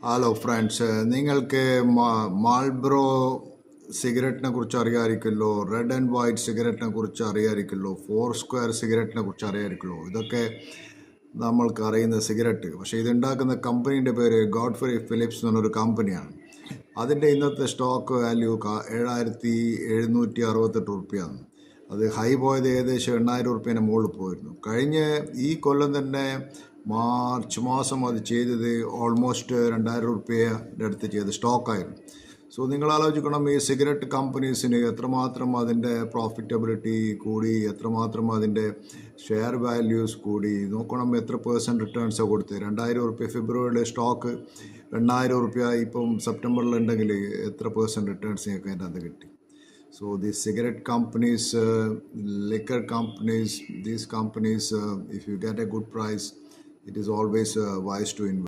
Hello friends, നിങ്ങൾക്ക് മാൾബ്രോ സിഗരറ്റിനെ കുറിച്ച് അറിയാമായിരിക്കുമല്ലോ, red and white സിഗരറ്റിനെ കുറിച്ച് അറിയാമായിരിക്കുമല്ലോ, ഫോർ സ്ക്വയർ സിഗരറ്റിനെ കുറിച്ച് അറിയാമായിരിക്കുമല്ലോ. ഇതൊക്കെ നമ്മൾക്ക് അറിയുന്ന സിഗരറ്റ്. പക്ഷേ ഇതുണ്ടാക്കുന്ന കമ്പനീൻ്റെ പേര് ഗോഡ്ഫ്രേ ഫിലിപ്സ് എന്ന് പറഞ്ഞൊരു കമ്പനിയാണ്. അതിൻ്റെ ഇന്നത്തെ സ്റ്റോക്ക് വാല്യൂ 7,768 റുപ്യാണ്. അത് ഹൈ പോയത് ഏകദേശം 8,000 റുപ്യേൻ്റെ മുകളിൽ പോയിരുന്നു. കഴിഞ്ഞ ഈ കൊല്ലം തന്നെ മാർച്ച് മാസം അത് ചെയ്തത് ഓൾമോസ്റ്റ് 2,000 റുപ്യയുടെ അടുത്ത് ചെയ്ത് സ്റ്റോക്കായിരുന്നു. സോ നിങ്ങൾ ആലോചിക്കണം, ഈ സിഗരറ്റ് കമ്പനീസിന് എത്രമാത്രം അതിൻ്റെ പ്രോഫിറ്റബിലിറ്റി കൂടി, എത്രമാത്രം അതിൻ്റെ ഷെയർ വാല്യൂസ് കൂടി. നോക്കണം എത്ര % റിട്ടേൺസാണ് കൊടുത്തത്. 2,000 റുപ്യ ഫെബ്രുവരിയിലെ സ്റ്റോക്ക് 8,000 റുപ്യ ഇപ്പം സെപ്റ്റംബറിലുണ്ടെങ്കിൽ എത്ര % റിട്ടേൺസ് നിങ്ങൾക്ക് അതിൻ്റെ അത് കിട്ടി. So these cigarette companies, liquor companies, these companies, if you get a good price, it is always wise to invest.